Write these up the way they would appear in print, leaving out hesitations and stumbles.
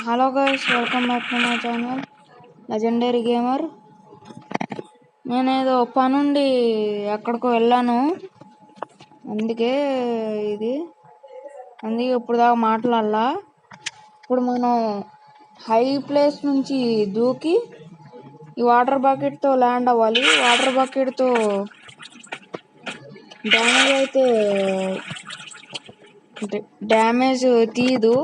Hello guys, welcome back to my channel legendary gamer. నేనేదో పనుండి ఎక్కడికో వెళ్ళాను, అందుకే ఇప్పుడు దాకా మాట్లాడాలా. ఇప్పుడు మనం హై ప్లేస్ నుంచి దూకి ఈ వాటర్ బకెట్తో ల్యాండ్ అవ్వాలి. వాటర్ బకెట్తో డ్యామేజ్ తీయదు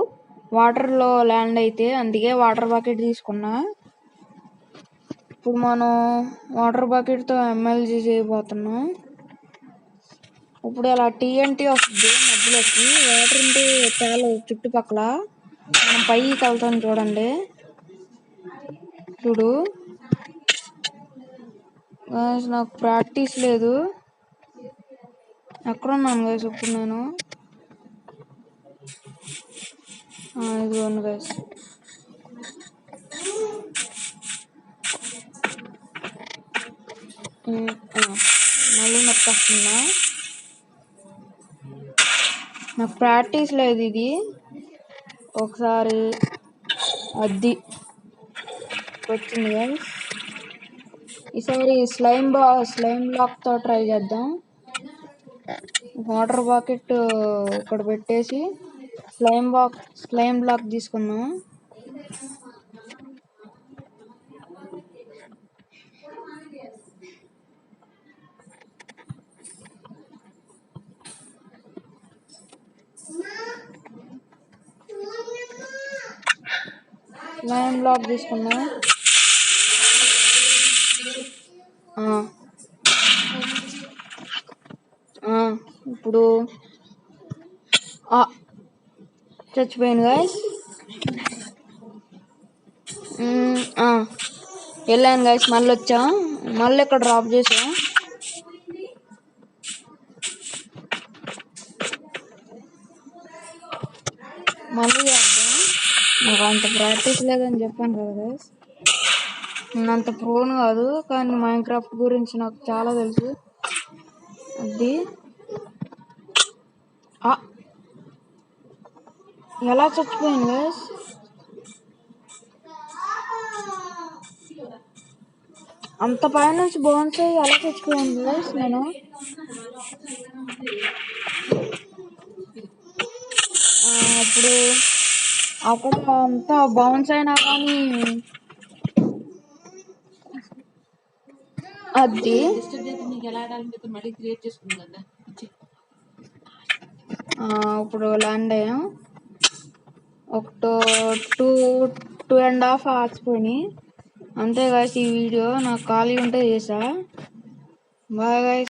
వాటర్లో ల్యాండ్ అయితే, అందుకే వాటర్ బకెట్ తీసుకున్నా. ఇప్పుడు మనం వాటర్ బకెట్తో ఎమ్మెల్జీ చేయబోతున్నాం. ఇప్పుడు అలా TNT వస్తుంది మధ్యలోకి, వాటర్ ఉంటే చాలా చుట్టుపక్కల. మనం పైకి వెళ్తాం చూడండి, చూడు. నాకు ప్రాక్టీస్ లేదు. ఎక్కడున్నాను గైస్ ఇప్పుడు నేను? ఇదిగోండి గైస్, మళ్ళీ నొక్కేస్తున్నా. నాకు ప్రాక్టీస్ లేదు ఇది. ఒకసారి అది వచ్చింది గైస్. ఈసారి స్లైమ్ బ్లాక్తో ట్రై చేద్దాం. వాటర్ బకెట్ ఇక్కడ పెట్టేసి స్లైమ్ బ్లాక్ తీసుకుందాం. ఇప్పుడు చచ్చిపోయాను గైస్. వెళ్ళాను గైస్, మళ్ళీ వచ్చాం. మళ్ళీ ఇక్కడ డ్రాప్ చేసాం. మళ్ళీ చేద్దాం. నాకు అంత ప్రాక్టీస్ లేదని చెప్పాను కదా గైస్. నేను అంత ప్రోన్ కాదు, కానీ మైన్క్రాఫ్ట్ గురించి నాకు చాలా తెలుసు. అది ఎలా చచ్చిపోయాను గైస్? అంత పైనుంచి బౌన్స్ ఎలా చచ్చిపోయాను గైస్ నేను? అప్పుడు అక్కడ అంతా బౌన్స్ అయినా కానీ అది ఇప్పుడు ల్యాండ్ అయ్యాం. ఒక 2.5 hours పోయినాయి అంతే గైస్. ఈ వీడియో నాకు ఖాళీ ఉంటే చేసా. Bye guys.